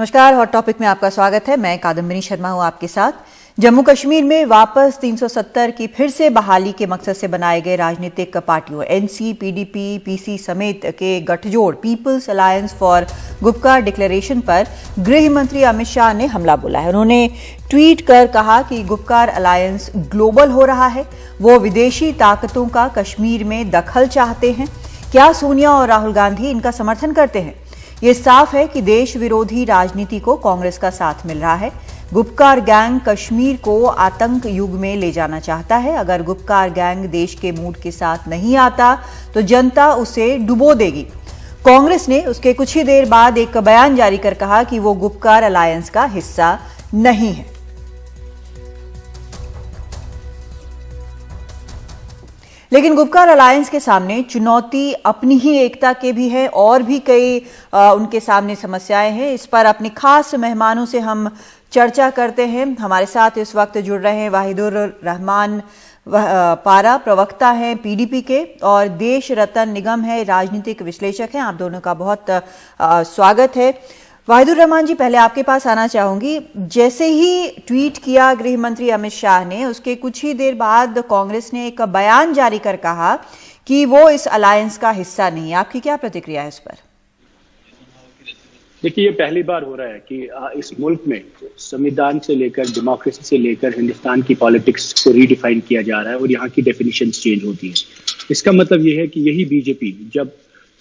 नमस्कार, hot topic में आपका स्वागत है। मैं कादम्बिनी शर्मा हूं आपके साथ। जम्मू कश्मीर में वापस 370 की फिर से बहाली के मकसद से बनाए गए राजनीतिक पार्टियों एनसी, पीडीपी, पीसी समेत के गठजोड़ people's alliance for Gupkar declaration पर गृह मंत्री अमित शाह ने हमला बोला है। उन्होंने ट्वीट कर कहा कि गुपकार अलायंस ग्लोबल हो रहा है, वो विदेशी ताकतों का कश्मीर में दखल चाहते हैं। क्या सोनिया और राहुल गांधी इनका समर्थन करते हैं? ये साफ है कि देश विरोधी राजनीति को कांग्रेस का साथ मिल रहा है। गुपकार गैंग कश्मीर को आतंक युग में ले जाना चाहता है। अगर गुपकार गैंग देश के मूड के साथ नहीं आता तो जनता उसे डुबो देगी। कांग्रेस ने उसके कुछ ही देर बाद एक बयान जारी कर कहा कि वो गुपकार अलायंस का हिस्सा नहीं है। लेकिन गुपकार अलायंस के सामने चुनौती अपनी ही एकता के भी है और भी कई उनके सामने समस्याएं हैं। इस पर अपने खास मेहमानों से हम चर्चा करते हैं। हमारे साथ इस वक्त जुड़ रहे हैं वाहिदुर रहमान पारा, प्रवक्ता हैं पीडीपी के, और देश रतन निगम है, राजनीतिक विश्लेषक हैं। आप दोनों का बहुत स्वागत है। वाहिदुर रहमान जी, पहले आपके पास आना चाहूंगी। जैसे ही ट्वीट किया गृह मंत्री अमित शाह ने, उसके कुछ ही देर बाद कांग्रेस ने एक बयान जारी कर कहा कि वो इस अलायंस का हिस्सा नहीं है। आपकी क्या प्रतिक्रिया है इस पर? देखिए, ये पहली बार हो रहा है कि इस मुल्क में संविधान से लेकर डेमोक्रेसी से लेकर हिंदुस्तान की पॉलिटिक्स को रीडिफाइन किया जा रहा है और यहाँ की डेफिनेशन चेंज होती है। इसका मतलब ये है कि यही बीजेपी जब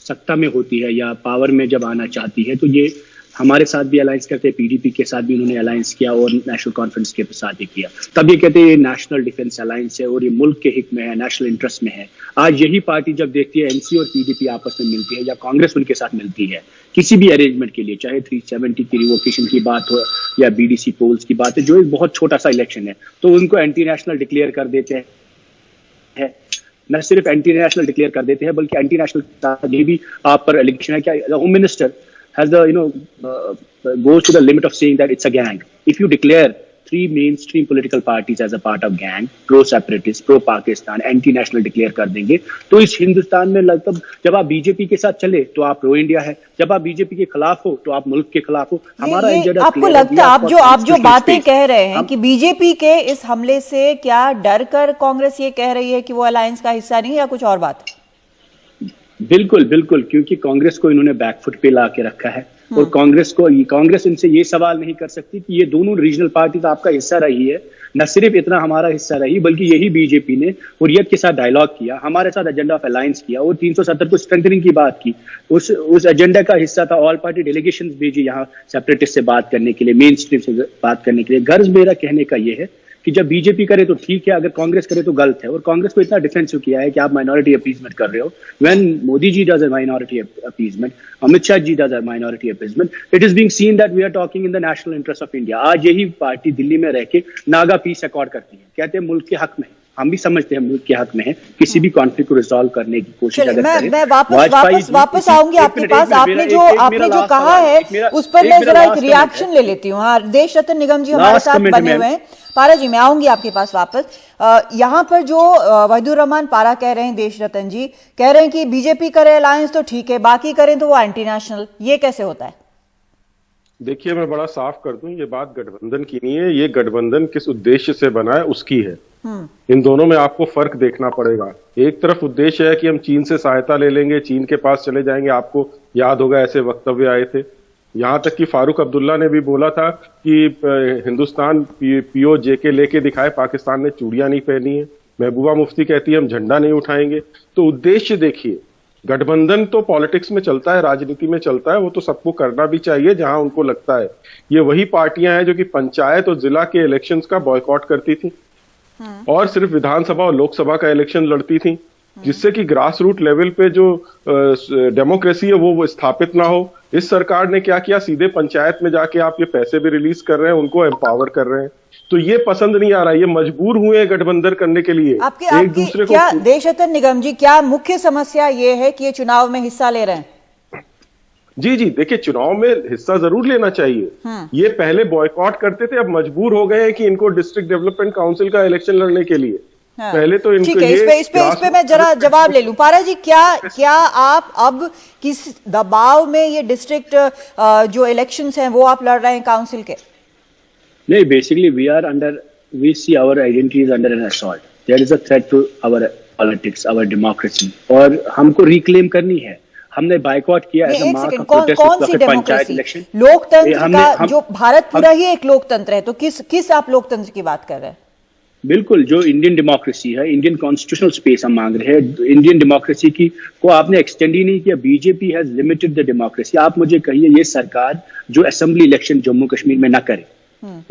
सत्ता में होती है या पावर में जब आना चाहती है तो ये हमारे साथ भी अलायंस करते हैं, पीडीपी के साथ भी उन्होंने अलायंस किया और नेशनल कॉन्फ्रेंस के साथ भी किया। तब ये कहते हैं ये नेशनल डिफेंस अलायंस है और ये मुल्क के हित में है, नेशनल इंटरेस्ट में है। आज यही पार्टी जब देखती है एनसी और पीडीपी आपस में मिलती है या कांग्रेस उनके साथ मिलती है किसी भी अरेंजमेंट के लिए, चाहे 370 की रिवोकेशन की बात हो या बीडीसी पोल्स की बात है, जो एक बहुत छोटा सा इलेक्शन है, तो उनको एंटी नेशनल डिक्लेयर कर देते हैं। न सिर्फ एंटी नेशनल डिक्लेयर कर देते हैं बल्कि एंटी नेशनल ये भी आप पर एलिगेशन है क्या home minister has the goes to the limit of saying that it's a gang. If you declare three mainstream political parties as a part of gang, pro separatist, pro Pakistan, anti national declare कर देंगे, तो इस हिंदुस्तान में लगभग जब आप BJP के साथ चले तो आप प्रो इंडिया है, जब आप बीजेपी के खिलाफ हो तो आप मुल्क के खिलाफ हो। हमारा एजेंडा आपको लगता है आप जो बातें कह रहे हैं कि बीजेपी के इस हमले से क्या डर कर कांग्रेस ये कह रही है कि वो अलायंस का हिस्सा नहीं, या कुछ और बात? बिल्कुल बिल्कुल, क्योंकि कांग्रेस को इन्होंने बैकफुट पे ला के रखा है और कांग्रेस इनसे ये सवाल नहीं कर सकती कि ये दोनों रीजनल पार्टी तो आपका हिस्सा रही है, न सिर्फ इतना हमारा हिस्सा रही बल्कि यही बीजेपी ने हुर्रियत के साथ डायलॉग किया, हमारे साथ एजेंडा ऑफ अलायंस किया और 370 को स्ट्रेंथनिंग की बात की। उस एजेंडा का हिस्सा था, ऑल पार्टी डेलीगेशन भेजी यहाँ सेपरेटिस्ट से बात करने के लिए, मेन स्ट्रीम से बात करने के लिए। गर्ज मेरा कहने का ये है कि जब बीजेपी करे तो ठीक है, अगर कांग्रेस करे तो गलत है। और कांग्रेस को इतना डिफेंसिव किया है कि आप माइनॉरिटी अपीजमेंट कर रहे हो। When Modi ji does a minority appeasement, Amit Shah ji does a minority appeasement, it is being seen that we are talking in the national interest of India. आज यही पार्टी दिल्ली में रह के नागा पीस अकॉर्ड करती है, कहते हैं मुल्क के हक में। हम भी समझते हैं मुल्क के हक में है, किसी भी कॉन्फ्लिक्ट को रिजॉल्व करने की कोशिश अगर करें। मैं वापस आऊंगी आपके पास। आपने जो कहा है उस पर मैं जरा एक रिएक्शन ले लेती हूँ। हाँ, देश रतन निगम जी हमारे साथ बने हुए हैं। पारा जी, मैं आऊंगी आपके पास वापस। यहाँ पर जो वाहिदुर रहमान पारा कह रहे हैं, देश रतन जी कह रहे हैं कि बीजेपी करे अलायंस तो ठीक है, बाकी करें तो वो एंटी नेशनल, ये कैसे होता है? देखिए, मैं बड़ा साफ कर दूं, ये बात गठबंधन की नहीं है। ये गठबंधन किस उद्देश्य से बना है उसकी है। इन दोनों में आपको फर्क देखना पड़ेगा। एक तरफ उद्देश्य है कि हम चीन से सहायता ले लेंगे, चीन के पास चले जाएंगे। आपको याद होगा ऐसे वक्तव्य आए थे, यहां तक कि फारूक अब्दुल्ला ने भी बोला था कि हिंदुस्तान पीओ जेके लेके दिखाए, पाकिस्तान ने चूड़ियां नहीं पहनी है। महबूबा मुफ्ती कहती है हम झंडा नहीं उठाएंगे। तो उद्देश्य देखिए, गठबंधन तो पॉलिटिक्स में चलता है, राजनीति में चलता है, वो तो सबको करना भी चाहिए जहां उनको लगता है। ये वही पार्टियां हैं जो कि पंचायत और जिला के इलेक्शंस का बॉयकॉट करती थी और सिर्फ विधानसभा और लोकसभा का इलेक्शन लड़ती थी, जिससे कि ग्रास रूट लेवल पे जो डेमोक्रेसी है वो स्थापित ना हो। इस सरकार ने क्या किया, सीधे पंचायत में जाके आप ये पैसे भी रिलीज कर रहे हैं, उनको एम्पावर कर रहे हैं। तो ये पसंद नहीं आ रहा है, ये मजबूर हुए हैं गठबंधन करने के लिए एक दूसरे को। क्या देश रतन निगम जी, क्या मुख्य समस्या ये है कि ये चुनाव में हिस्सा ले रहे हैं? जी जी, देखिए, चुनाव में हिस्सा जरूर लेना चाहिए। ये पहले बॉयकॉट करते थे, अब मजबूर हो गए हैं कि इनको डिस्ट्रिक्ट डेवलपमेंट काउंसिल का इलेक्शन लड़ने के लिए हाँ, पहले तो इनको ठीक है, इस पे मैं जरा जवाब ले लूं। पारा जी, क्या आप अब किस दबाव में ये डिस्ट्रिक्ट जो इलेक्शंस हैं वो आप लड़ रहे हैं काउंसिल के? नहीं, basically we see our identity is under an assault. There is a threat to our politics, our democracy, और हमको रिक्लेम करनी है। हमने बाइकआउट किया as a mark of protest कौन सी डेमोक्रेसी? लोकतंत्र का जो भारत पूरा ही एक लोकतंत्र है, तो किस आप लोकतंत्र की बात कर रहे हैं? बिल्कुल, जो इंडियन डेमोक्रेसी है, इंडियन कॉन्स्टिट्यूशनल स्पेस हम मांग रहे हैं। इंडियन डेमोक्रेसी की को आपने एक्सटेंड ही नहीं किया। BJP has limited the democracy. आप मुझे कहिए, ये सरकार जो असेंबली इलेक्शन जम्मू कश्मीर में ना करे,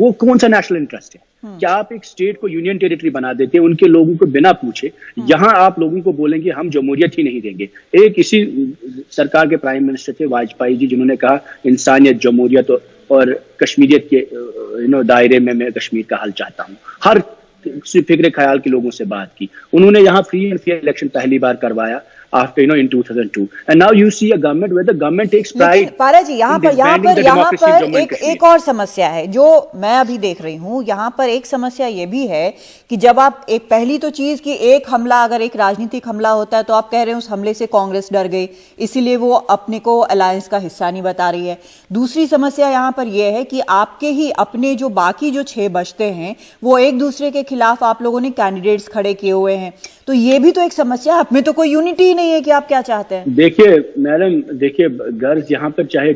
वो कौन सा नेशनल इंटरेस्ट है? क्या आप एक स्टेट को यूनियन टेरिटरी बना देते हैं उनके लोगों को बिना पूछे? यहां आप लोगों को बोलेंगे हम जमहूरियत ही नहीं देंगे। एक इसी सरकार के प्राइम मिनिस्टर थे वाजपेयी जी, जिन्होंने कहा इंसानियत, जमहूरियत और कश्मीरियत के दायरे में मैं कश्मीर का हल चाहता हूं। हर फिक्र ख्याल के लोगों से बात की उन्होंने। यहाँ फ्री एंड फेयर इलेक्शन पहली बार करवाया after in 2002, and now you see a government where the government takes pride। पारा जी, यहाँ पर एक और समस्या है जो मैं अभी देख रही हूँ। यहाँ पर एक समस्या ये भी है कि जब आप एक पहली तो चीज कि एक हमला, अगर एक राजनीतिक हमला होता है तो आप कह रहे हैं उस हमले से कांग्रेस डर गई, इसीलिए वो अपने को अलायंस का हिस्सा नहीं बता रही है। दूसरी समस्या यहाँ पर यह है कि आपके ही अपने जो बाकी जो 6 बचते हैं वो एक दूसरे के खिलाफ आप लोगों ने कैंडिडेट्स खड़े किए हुए हैं, तो ये भी तो एक समस्या। आप में तो कोई यूनिटी ही नहीं है कि आप क्या चाहते हैं। देखिए मैडम, देखिए गर्ज यहाँ पर चाहे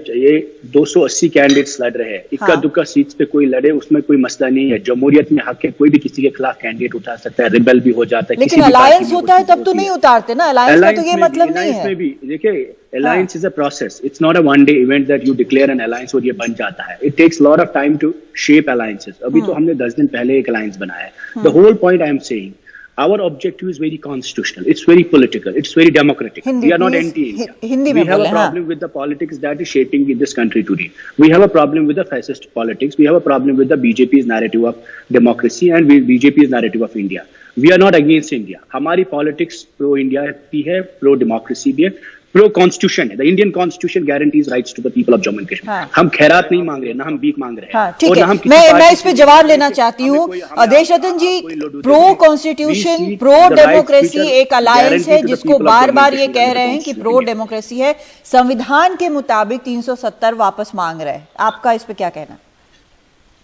280 कैंडिडेट्स लड़ रहे हैं, इक्का दुक्का सीट्स पे कोई लड़े, उसमें कोई मसला नहीं है। जमहूरियत में हक है, कोई भी किसी के खिलाफ कैंडिडेट उठा सकता है, रिबेल भी हो जाता है। लेकिन अलायंस होता है तब तो नहीं उतारते ना, अलायंस का तो ये मतलब नहीं है। देखिए, alliance is a process. It's not a one day event that you declare an alliance और ये बन जाता है। It takes lot of time to shape alliances। अभी तो हमने 10 दिन पहले एक alliance बनाया है। The whole point I am saying, our objective is very constitutional. It's very political. It's very democratic. We are not anti-India. We have a problem with the politics that is shaping this country today. We have a problem with the fascist politics. We have a problem with the BJP's narrative of democracy and BJP's narrative of India. We are not against India. हमारी politics pro India भी है, pro democracy भी है, pro constitution है। The Indian constitution guarantees rights to the people of Jammu and Kashmir. हम खैरात नहीं मांग रहे, ना हम भीख मांग रहे हैं। ठीक है, मैं इस पे जवाब लेना चाहती हूँ। देशरतन जी, प्रो कॉन्स्टिट्यूशन, प्रो डेमोक्रेसी एक अलायंस है जिसको बार बार ये कह रहे हैं कि प्रो डेमोक्रेसी है, संविधान के मुताबिक 370 वापस मांग रहे हैं। आपका इस पे क्या कहना?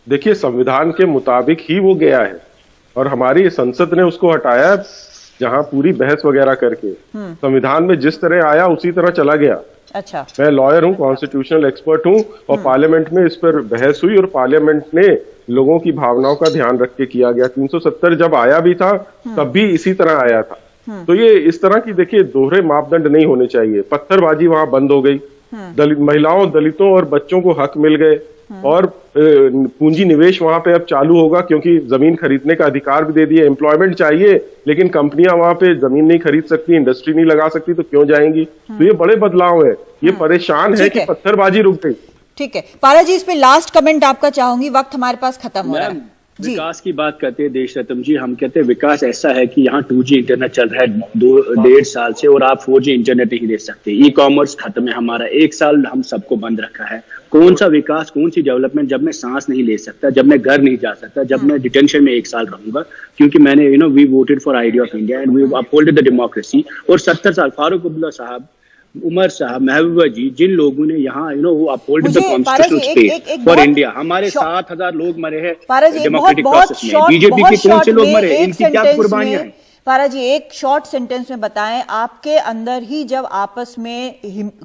देखिए, संविधान के मुताबिक ही वो गया है और हमारी संसद ने उसको हटाया, जहां पूरी बहस वगैरह करके संविधान में जिस तरह आया उसी तरह चला गया। अच्छा, मैं लॉयर हूं, कॉन्स्टिट्यूशनल एक्सपर्ट हूं, और पार्लियामेंट में इस पर बहस हुई और पार्लियामेंट ने लोगों की भावनाओं का ध्यान रख के किया गया। 370 जब आया भी था तब भी इसी तरह आया था। तो ये इस तरह की, देखिए, दोहरे मापदंड नहीं होने चाहिए। पत्थरबाजी वहां बंद हो गई, महिलाओं, दलितों और बच्चों को हक मिल गए, और पूंजी निवेश वहां पे अब चालू होगा क्योंकि जमीन खरीदने का अधिकार भी दे दिया। एम्प्लॉयमेंट चाहिए लेकिन कंपनियां वहां पे जमीन नहीं खरीद सकती, इंडस्ट्री नहीं लगा सकती, तो क्यों जाएंगी? तो ये बड़े बदलाव है। ये परेशान है कि पत्थरबाजी रुक गई। ठीक है पारा जी, इस पे लास्ट कमेंट आपका चाहूंगी, वक्त हमारे पास खत्म हो रहा है। विकास की बात करते हैं देशरत्न जी, हम कहते हैं विकास ऐसा है कि यहाँ 2G इंटरनेट चल रहा है 2.5 साल से और आप 4G इंटरनेट नहीं दे सकते। ई कॉमर्स खत्म है हमारा, 1 साल हम सबको बंद रखा है। कौन सा विकास, कौन सी डेवलपमेंट जब मैं सांस नहीं ले सकता, जब मैं घर नहीं जा सकता, जब मैं डिटेंशन में 1 साल रहूंगा क्योंकि मैंने we voted for idea of India and we upholded the democracy. और 70 साल फारूक अब्दुल्ला साहब, उमर साहब, महबूबा जी, जिन लोगों ने यहाँ वो upholded the constitutional space for India, हमारे 7000 लोग मरे हैं डेमोक्रेटिक प्रोसेस में। बीजेपी के कौन से लोग मरे, इनकी क्या कुर्बानियां हैं? पारा जी, एक शॉर्ट सेंटेंस में बताएं, आपके अंदर ही जब आपस में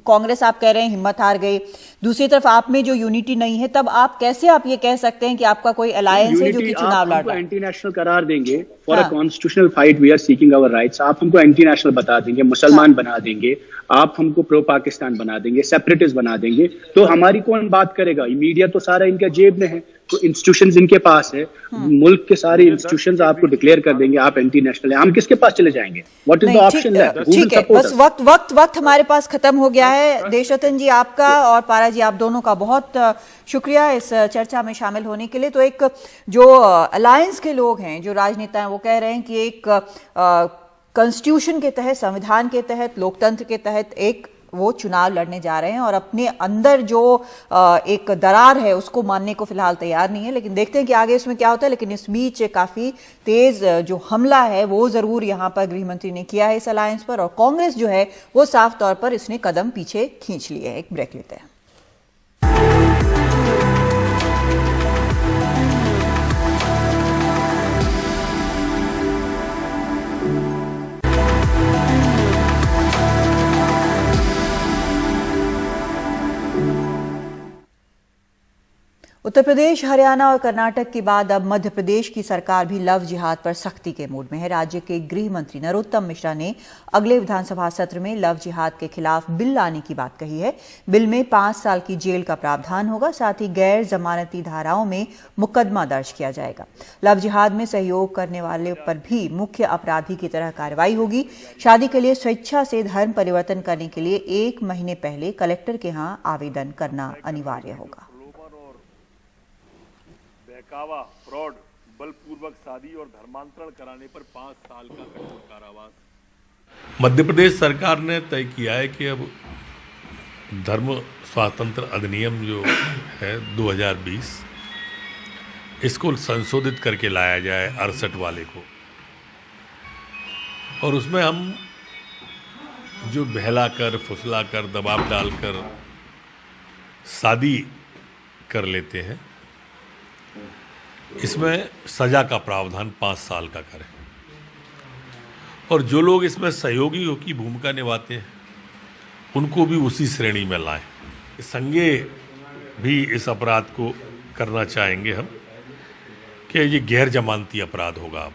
कांग्रेस, आप कह रहे हैं हिम्मत हार गई, दूसरी तरफ आप में जो यूनिटी नहीं है, तब आप कैसे ये कह सकते हैं कि आपका कोई अलायंस है जो कि चुनाव लड़ रहा है? एंटी नेशनल करार देंगे for a constitutional fight, we are seeking our rights. आप हमको एंटी नेशनल बता देंगे, मुसलमान बना देंगे, आप हमको प्रो पाकिस्तान बना देंगे, सेपरेटिस्ट बना देंगे, तो हमारी कौन बात करेगा? मीडिया तो सारा इनके जेब में है, तो इंस्टीट्यूशंस इनके पास है, मुल्क के सारे इंस्टीट्यूशंस आपको डिक्लेयर कर देंगे आप एंटी नेशनल है। हम किसके पास चले जाएंगे? What is the option? ठीक है, बस वक्त हमारे पास खत्म हो गया है। देशरतन जी आपका और पारा जी आप दोनों का बहुत शुक्रिया इस चर्चा में शामिल होने के लिए। तो एक जो अलायंस के लोग हैं, जो राजनेता हैं, वो कह रहे हैं कि एक कॉन्स्टिट्यूशन के तहत, संविधान के तहत, लोकतंत्र के तहत एक वो चुनाव लड़ने जा रहे हैं और अपने अंदर जो एक दरार है उसको मानने को फिलहाल तैयार नहीं है, लेकिन देखते हैं कि आगे इसमें क्या होता है। लेकिन इस बीच काफी तेज जो हमला है वो जरूर यहां पर गृह मंत्री ने किया है इस अलायंस पर, और कांग्रेस जो है वो साफ तौर पर इसने कदम पीछे खींच लिए है। एक ब्रेक लेते हैं। उत्तर प्रदेश, हरियाणा और कर्नाटक के बाद अब मध्य प्रदेश की सरकार भी लव जिहाद पर सख्ती के मूड में है। राज्य के गृह मंत्री नरोत्तम मिश्रा ने अगले विधानसभा सत्र में लव जिहाद के खिलाफ बिल लाने की बात कही है। बिल में 5 साल की जेल का प्रावधान होगा, साथ ही गैर जमानती धाराओं में मुकदमा दर्ज किया जाएगा। लव जिहाद में सहयोग करने वाले पर भी मुख्य अपराधी की तरह कार्रवाई होगी। शादी के लिए स्वेच्छा से धर्म परिवर्तन करने के लिए 1 महीने पहले कलेक्टर के यहां आवेदन करना अनिवार्य होगा। बहकावा, फ्रॉड, बलपूर्वक शादी और धर्मांतरण कराने पर 5 साल का कठोर कारावास। मध्य प्रदेश सरकार ने तय किया है कि अब धर्म स्वातंत्र अधिनियम जो है 2020, इसको संशोधित करके लाया जाए 68 वाले को, और उसमें हम जो बहलाकर, फुसलाकर, दबाव डालकर शादी कर लेते हैं, इसमें सजा का प्रावधान 5 साल का करें, और जो लोग इसमें सहयोगी की भूमिका निभाते हैं उनको भी उसी श्रेणी में लाएं। संज्ञेय भी इस अपराध को करना चाहेंगे हम कि ये गैर जमानती अपराध होगा अब।